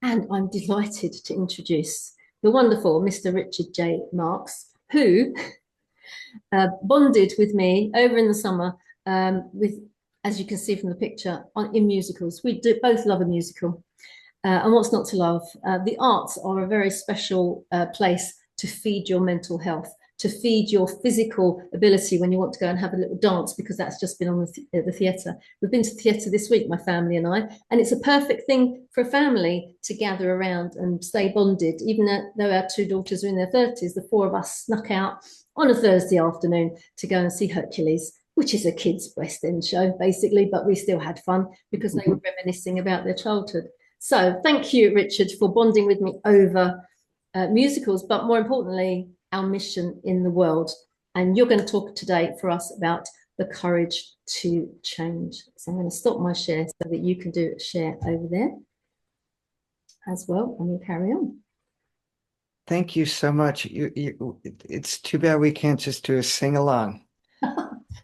And I'm delighted to introduce the wonderful Mr. Richard J. Marks, who bonded with me over in the summer with, as you can see from the picture, in musicals. We both love a musical. And what's not to love? The arts are a very special place to feed your mental health, to feed your physical ability when you want to go and have a little dance, because that's just been on the theatre. We've been to theatre this week, my family and I, and it's a perfect thing for a family to gather around and stay bonded. Even though our two daughters are in their 30s, the four of us snuck out on a Thursday afternoon to go and see Hercules, which is a kids' West End show, basically, but we still had fun because they were reminiscing about their childhood. So thank you, Richard, for bonding with me over musicals, but more importantly, our mission in the world. And you're going to talk today for us about the courage to change. So I'm going to stop my share so that you can do a share over there as well, and we'll carry on. Thank you so much. It's too bad we can't just do a sing along and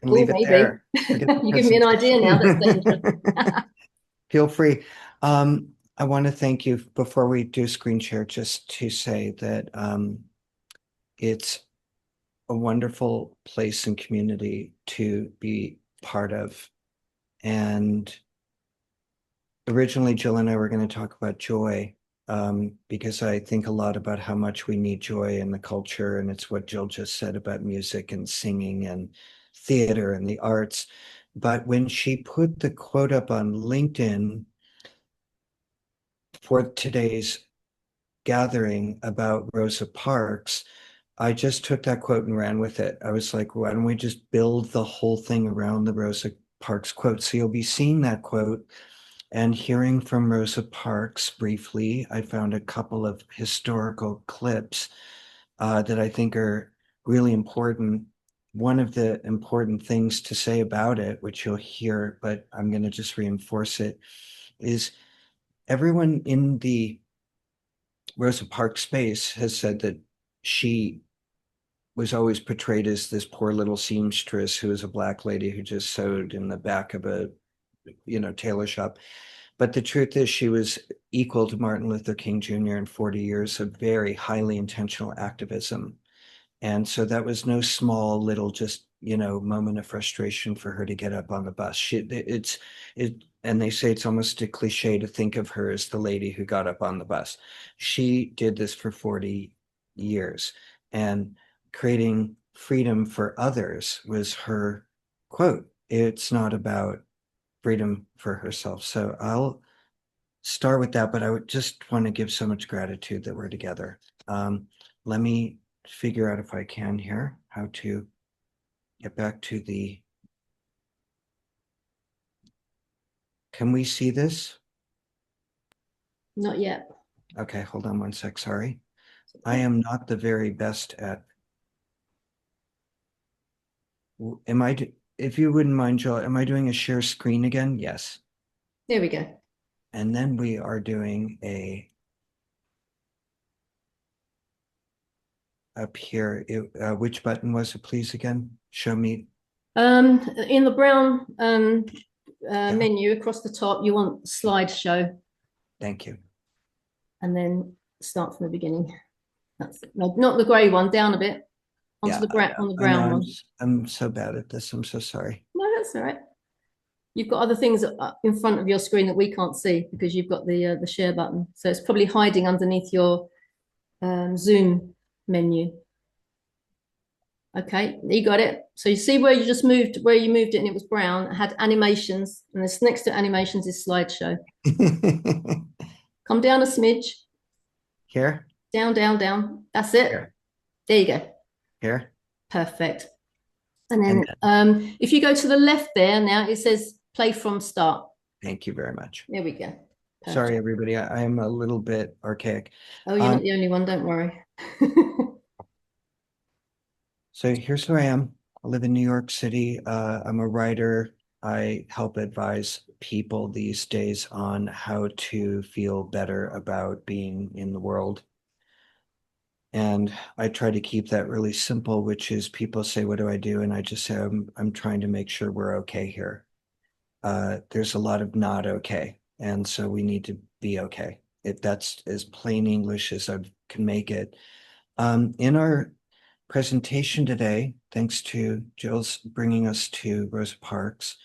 Oh, leave it maybe. there. Forget the You give me an idea now. That's dangerous. Feel free. I want to thank you before we do screen share, just to say that it's a wonderful place and community to be part of. And originally, Jill and I were going to talk about joy, because I think a lot about how much we need joy in the culture. And it's what Jill just said about music and singing and theater and the arts. But when she put the quote up on LinkedIn for today's gathering about Rosa Parks, I just took that quote and ran with it. I was like, why don't we just build the whole thing around the Rosa Parks quote? So you'll be seeing that quote and hearing from Rosa Parks briefly. I found a couple of historical clips that I think are really important. One of the important things to say about it, which you'll hear, but I'm going to just reinforce it, is everyone in the Rosa Parks space has said that she was always portrayed as this poor little seamstress who was a black lady who just sewed in the back of a tailor shop. But the truth is, she was equal to Martin Luther King Jr. in 40 years of very highly intentional activism. And so that was no small little just, moment of frustration for her to get up on the bus. And they say it's almost a cliche to think of her as the lady who got up on the bus. She did this for 40 years, and creating freedom for others was her quote. It's not about freedom for herself. So I'll start with that, but I would just want to give so much gratitude that we're together. Let me figure out, if I can here, how to get back to can we see this? Not yet. Okay, hold on one sec, sorry. I am not the very best at, if you wouldn't mind, Joel, am I doing a share screen again? Yes. There we go. And then we are doing up here, which button was it, please, again? Show me. In the brown Yeah, menu across the top, you want slideshow, thank you. and then start from the beginning. That's it. No, not the grey one. Down a bit onto Yeah, the brown on the I know. brown one. I'm so bad at this. I'm so sorry. No, that's all right. You've got other things in front of your screen that we can't see because you've got the share button. So it's probably hiding underneath your Zoom menu. Okay, you got it. So you see where you just moved, where you moved it and it was brown, it had animations, and this next to animations is slideshow. Come down a smidge. Here, Down, down, down. That's it. here, There you go. here. Perfect. And And then if you go to the left there now, it says play from start. thank you very much. There we go. Sorry, Perfect. everybody. I am a little bit archaic. Oh, you're not Um, the only one, don't worry. so here's who I am. I live in New York City. I'm a writer. I help advise people these days on how to feel better about being in the world. And I try to keep that really simple, which is people say, what do I do? And I just say, I'm trying to make sure we're okay here. There's a lot of not okay. And so we need to be okay. if that's as plain English as I can make it. In our presentation today, thanks to Jill's bringing us to Rosa Parks,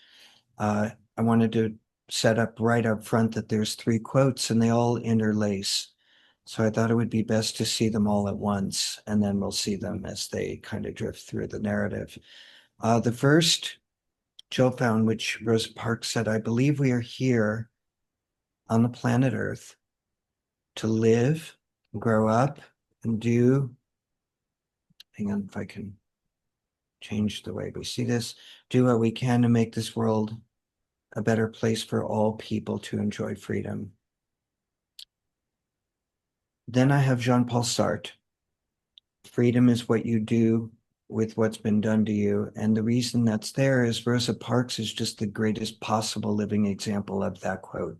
I wanted to set up right up front that there's 3 quotes and they all interlace. So I thought it would be best to see them all at once, and then we'll see them as they kind of drift through the narrative. The first Jill found, which Rosa Parks said, "I believe we are here on the planet Earth to live, grow up, and do," hang on if I can change the way we see this, "do what we can to make this world a better place for all people to enjoy freedom." Then I have Jean-Paul Sartre. "Freedom is what you do with what's been done to you." And the reason that's there is Rosa Parks is just the greatest possible living example of that quote.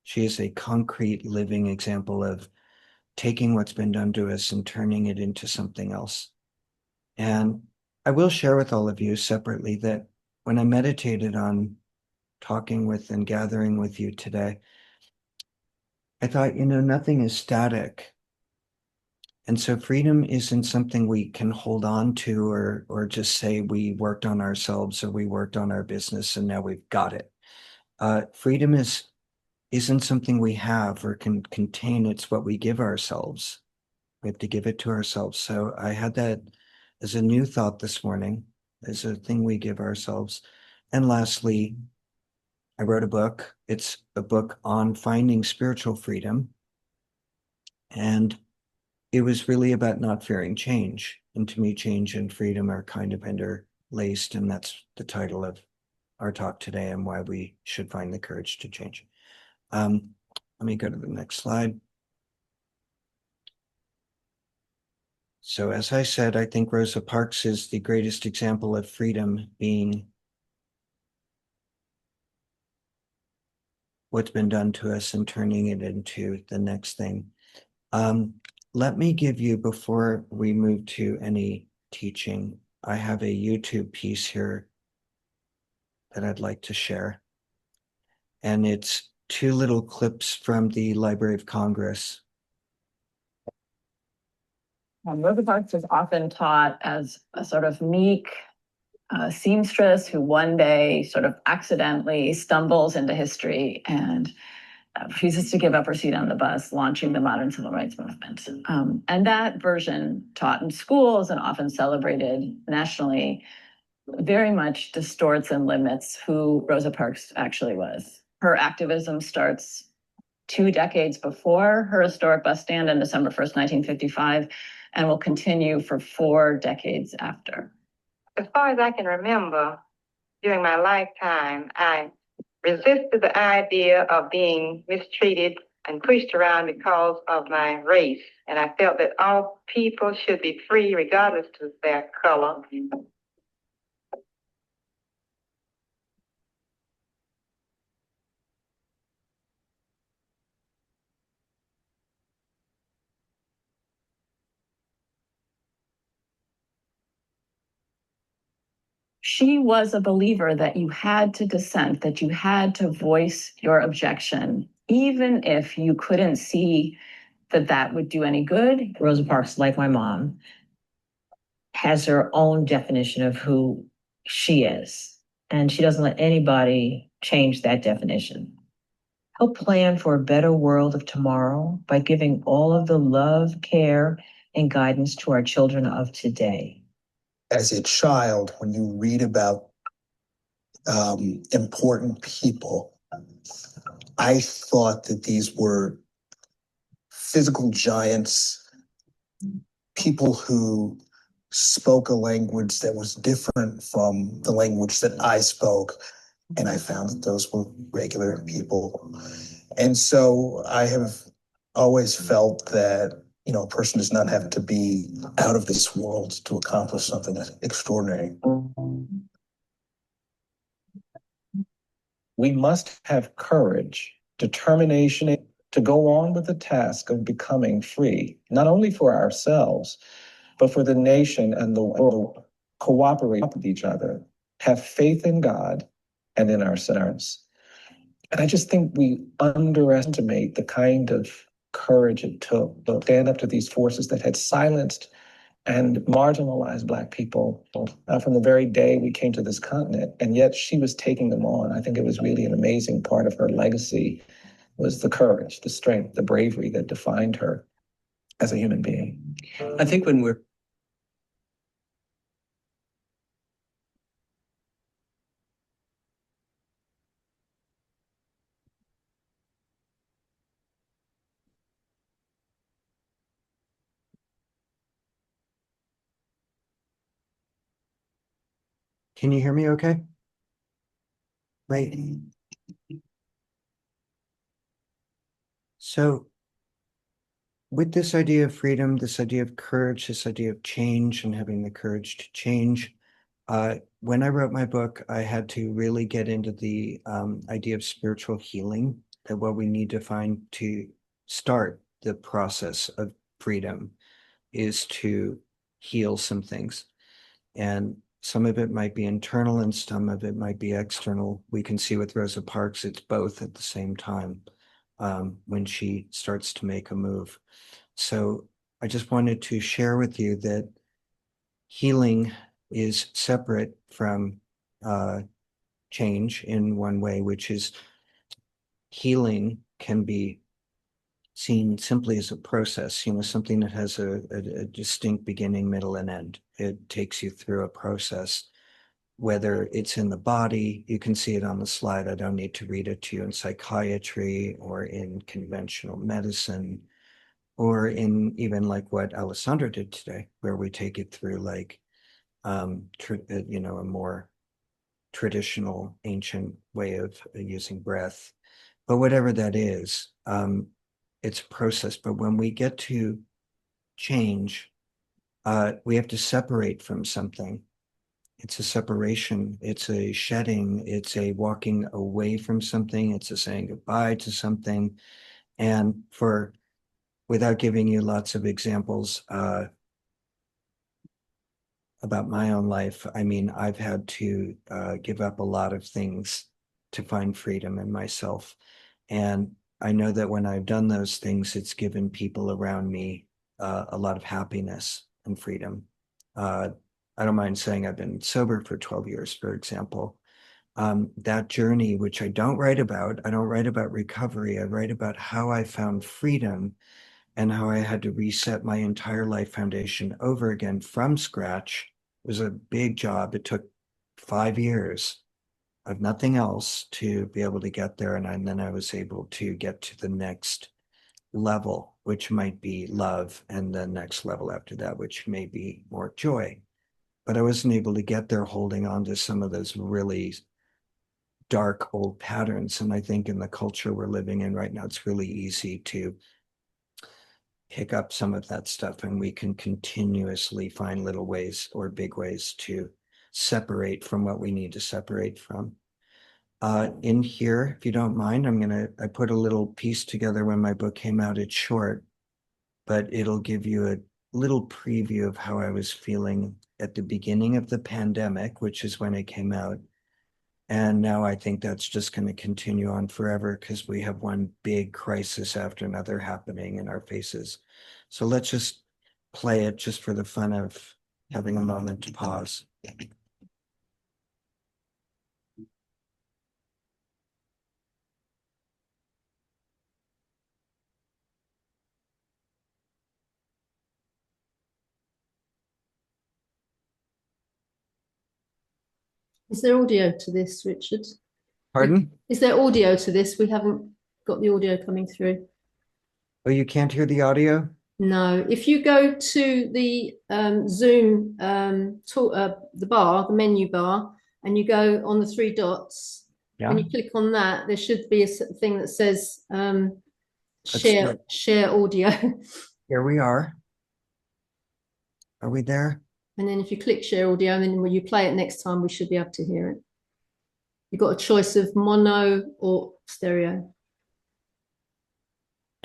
She is a concrete living example of taking what's been done to us and turning it into something else. And I will share with all of you separately that when I meditated on talking with and gathering with you today, I thought, nothing is static. And so freedom isn't something we can hold on to or just say we worked on ourselves or we worked on our business and now we've got it. Freedom isn't something we have or can contain. It's what we give ourselves. We have to give it to ourselves. So I had that as a new thought this morning, as a thing we give ourselves. And lastly, I wrote a book. It's a book on finding spiritual freedom. And it was really about not fearing change. And to me, change and freedom are kind of interlaced. And that's the title of our talk today and why we should find the courage to change. Let me go to the next slide. So as I said, I think Rosa Parks is the greatest example of freedom being what's been done to us and turning it into the next thing. Let me give you, before we move to any teaching, I have a YouTube piece here that I'd like to share. And it's 2 little clips from the Library of Congress. Rosa Parks is often taught as a sort of meek seamstress who one day sort of accidentally stumbles into history and refuses to give up her seat on the bus, launching the modern civil rights movement. And that version, taught in schools and often celebrated nationally, very much distorts and limits who Rosa Parks actually was. Her activism starts 2 decades before her historic bus stand on December 1st, 1955, and will continue for 4 decades after. As far as I can remember, during my lifetime, I resisted the idea of being mistreated and pushed around because of my race. And I felt that all people should be free regardless of their color. She was a believer that you had to dissent, that you had to voice your objection, even if you couldn't see that that would do any good. Rosa Parks, like my mom, has her own definition of who she is, and she doesn't let anybody change that definition. Help plan for a better world of tomorrow by giving all of the love, care, and guidance to our children of today. As a child, when you read about important people, I thought that these were physical giants, people who spoke a language that was different from the language that I spoke. And I found that those were regular people. And so I have always felt that, a person does not have to be out of this world to accomplish something extraordinary. We must have courage, determination to go on with the task of becoming free, not only for ourselves, but for the nation and the world. Cooperate with each other, have faith in God and in ourselves. And I just think we underestimate the kind of courage it took to stand up to these forces that had silenced and marginalized Black people from the very day we came to this continent. And yet she was taking them on. I think it was really an amazing part of her legacy was the courage, the strength, the bravery that defined her as a human being. I think when we're Can you hear me okay? Right. So with this idea of freedom, this idea of courage, this idea of change and having the courage to change, when I wrote my book, I had to really get into the idea of spiritual healing, that what we need to find to start the process of freedom is to heal some things. And some of it might be internal and some of it might be external. We can see with Rosa Parks, it's both at the same time when she starts to make a move. So I just wanted to share with you that healing is separate from change in one way, which is healing can be seen simply as a process, something that has a distinct beginning, middle, and end. It takes you through a process, whether it's in the body, you can see it on the slide. I don't need to read it to you in psychiatry or in conventional medicine, or in even like what Alessandra did today, where we take it through like, a more traditional ancient way of using breath. But whatever that is, it's a process. But when we get to change, we have to separate from something. It's a separation, it's a shedding, it's a walking away from something, it's a saying goodbye to something. And without giving you lots of examples about my own life, I mean, I've had to give up a lot of things to find freedom in myself. And I know that when I've done those things, it's given people around me a lot of happiness and freedom. I don't mind saying I've been sober for 12 years, for example. That journey, which I don't write about recovery. I write about how I found freedom and how I had to reset my entire life foundation over again from scratch. It was a big job. It took 5 years of nothing else to be able to get there. And then I was able to get to the next level, which might be love, and the next level after that, which may be more joy. But I wasn't able to get there holding on to some of those really dark old patterns. And I think in the culture we're living in right now, it's really easy to pick up some of that stuff, and we can continuously find little ways or big ways to separate from what we need to separate from. In here, if you don't mind, I put a little piece together when my book came out. It's short, but it'll give you a little preview of how I was feeling at the beginning of the pandemic, which is when it came out. And now I think that's just going to continue on forever because we have one big crisis after another happening in our faces. So let's just play it just for the fun of having a moment to pause. Is there audio to this, Richard? Pardon? Is there audio to this? We haven't got the audio coming through. Oh, you can't hear the audio? No. If you go to the Zoom the bar, the menu bar, and you go on the three dots, when you click on that, there should be a thing that says share audio. Here we are. Are we there? And then if you click share audio, and then when you play it next time, we should be able to hear it. You've got a choice of mono or stereo.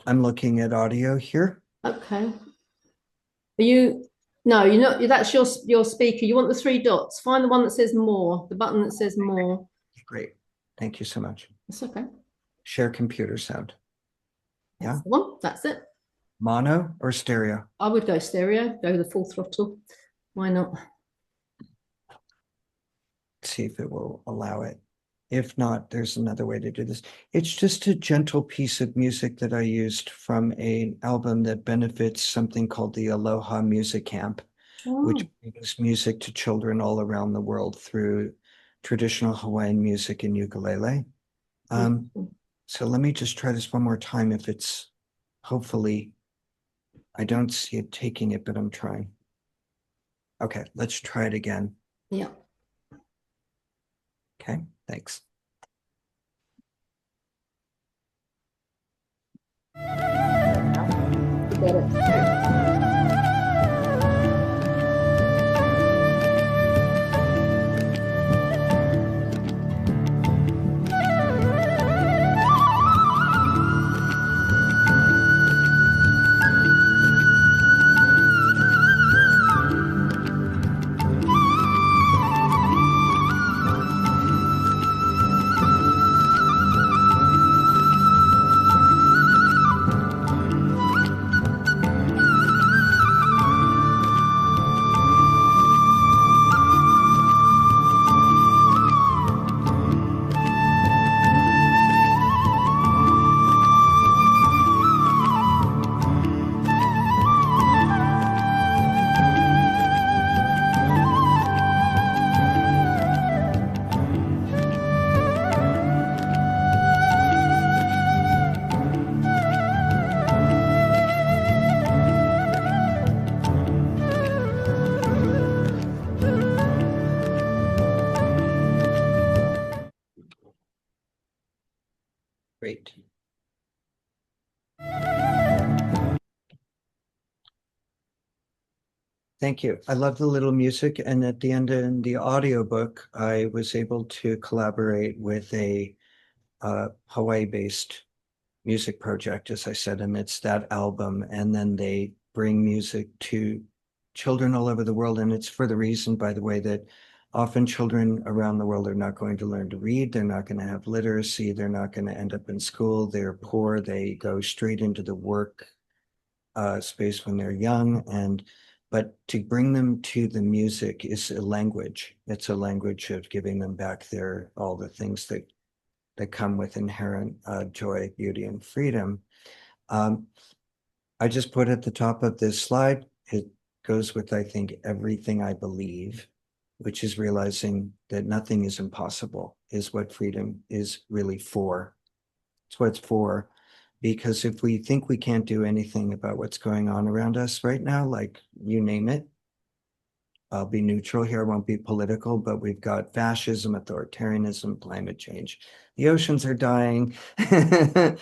I'm looking at audio here. Okay. Are you? No, you're not. That's your speaker. You want the three dots. Find the one that says more. The button that says more. Great. Thank you so much. That's okay. Share computer sound. That's Yeah. the one. That's it. Mono or stereo? I would go stereo, go the full throttle. Why not? See if it will allow it. If not, there's another way to do this. It's just a gentle piece of music that I used from an album that benefits something called the Aloha Music Camp, which brings music to children all around the world through traditional Hawaiian music and ukulele. So let me just try this one more time. If it's hopefully, I don't see it taking it, but I'm trying. Okay, let's try it again. Yeah. Okay, thanks. Get it. Great. Thank you. I love the little music. And at the end in the audiobook, I was able to collaborate with a Hawaii-based music project, as I said, and it's that album. And then they bring music to children all over the world. And it's for the reason, by the way, that often children around the world are not going to learn to read. They're not going to have literacy. They're not going to end up in school. They're poor. They go straight into the work space when they're young. But to bring them to the music is a language. It's a language of giving them back all the things that come with inherent joy, beauty, and freedom. I just put at the top of this slide, it goes with, I think, everything I believe, which is realizing that nothing is impossible, is what freedom is really for. It's what it's for. Because if we think we can't do anything about what's going on around us right now, like you name it, I'll be neutral here, I won't be political, but we've got fascism, authoritarianism, climate change. The oceans are dying. It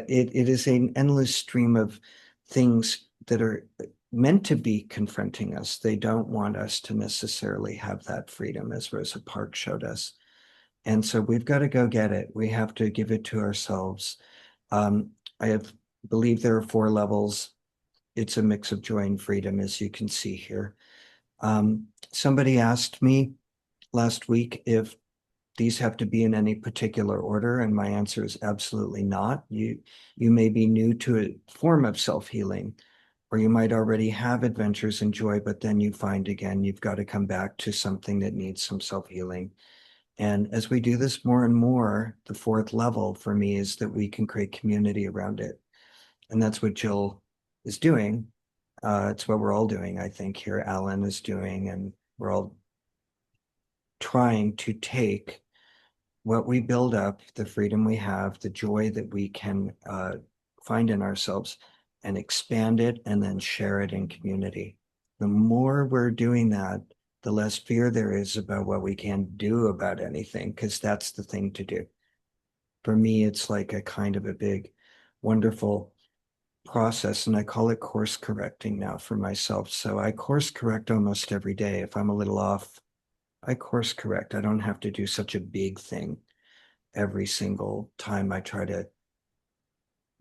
is an endless stream of things that are meant to be confronting us. They don't want us to necessarily have that freedom, as Rosa Parks showed us. And so we've got to go get it. We have to give it to ourselves. I believe there are 4 levels. It's a mix of joy and freedom, as you can see here. Somebody asked me last week if these have to be in any particular order, and my answer is absolutely not. You may be new to a form of self-healing, or you might already have adventures and joy, but then you find again, you've got to come back to something that needs some self-healing. And as we do this more and more, the 4th level for me is that we can create community around it. And that's what Jill is doing. It's what we're all doing, I think, here. Alan is doing, and we're all trying to take what we build up, the freedom we have, the joy that we can find in ourselves, and expand it and then share it in community. The more we're doing that, the less fear there is about what we can do about anything, because that's the thing to do. For me, it's like a kind of a big, wonderful process, and I call it course correcting now for myself. So I course correct almost every day. If I'm a little off, I course correct. I don't have to do such a big thing every single time I try to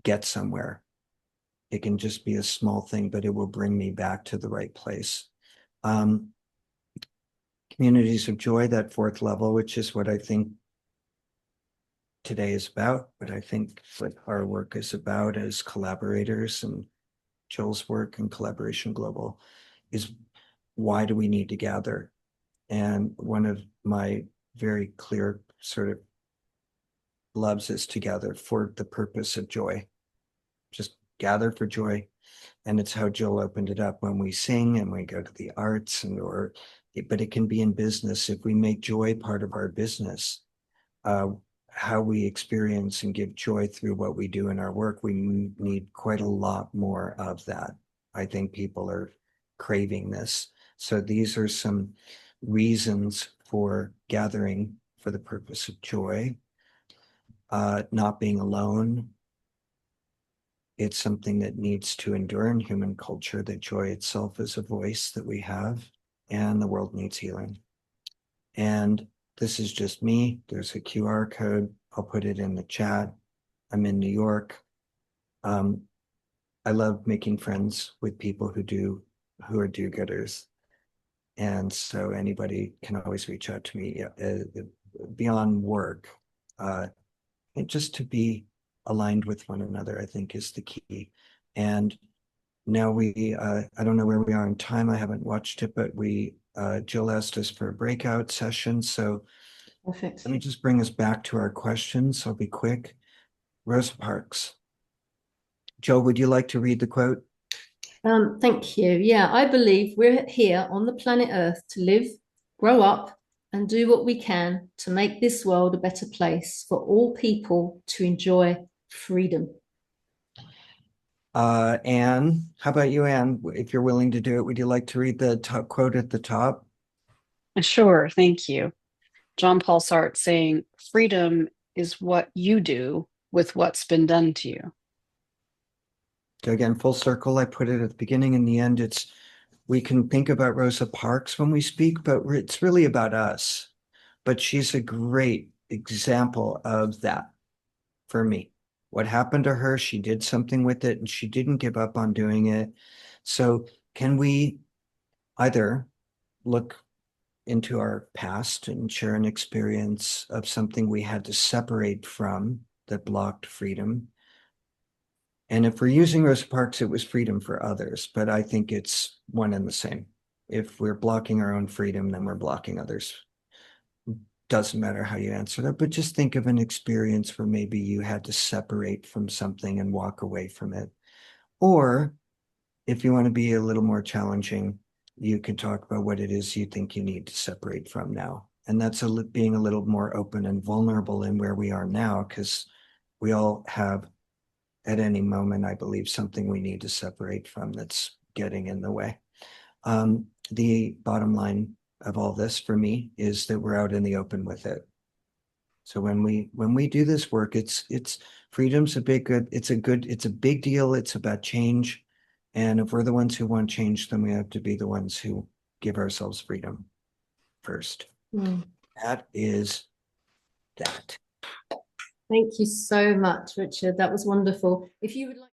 get somewhere. It can just be a small thing, but it will bring me back to the right place. Communities of joy, that 4th level, which is what I think today is about, but I think what our work is about as collaborators, and Joel's work and Collaboration Global, is why do we need to gather? And one of my very clear sort of loves is to gather for the purpose of joy. Just gather for joy. And it's how Joel opened it up when we sing and we go to the arts, but it can be in business. If we make joy part of our business, how we experience and give joy through what we do in our work, we need quite a lot more of that. I think people are craving this. So these are some reasons for gathering for the purpose of joy. Not being alone. It's something that needs to endure in human culture, that joy itself is a voice that we have, and the world needs healing. And this is just me. There's a QR code. I'll put it in the chat. I'm in New York. I love making friends with people who are do-gooders. And so anybody can always reach out to me beyond work. And just to be aligned with one another, I think, is the key. And now I don't know where we are in time. I haven't watched it, but Jill asked us for a breakout session. So Perfect. let me just bring us back to our questions. I'll be quick. Rosa Parks. Joe, would you like to read the quote? Thank you. Yeah, I believe we're here on the planet Earth to live, grow up, and do what we can to make this world a better place for all people to enjoy freedom. Anne, how about you, Anne? If you're willing to do it, would you like to read the top quote at the top? Sure, thank you. John Paul Sartre saying, freedom is what you do with what's been done to you. So again, full circle, I put it at the beginning and the end. We can think about Rosa Parks when we speak, but it's really about us. But she's a great example of that for me. What happened to her, she did something with it and she didn't give up on doing it. So can we either look into our past and share an experience of something we had to separate from that blocked freedom? And if we're using Rosa Parks, it was freedom for others, but I think it's one and the same. If we're blocking our own freedom, then we're blocking others. Doesn't matter how you answer that, but just think of an experience where maybe you had to separate from something and walk away from it. Or if you want to be a little more challenging, you can talk about what it is you think you need to separate from now. And that's being a little more open and vulnerable in where we are now, because we all have, at any moment, I believe, something we need to separate from that's getting in the way. The bottom line of all this for me is that we're out in the open with it. So when we do this work, it's freedom's a big it's a big deal. It's about change. And if we're the ones who want change, then we have to be the ones who give ourselves freedom first. That is that. Thank you so much, Richard. That was wonderful. If you would like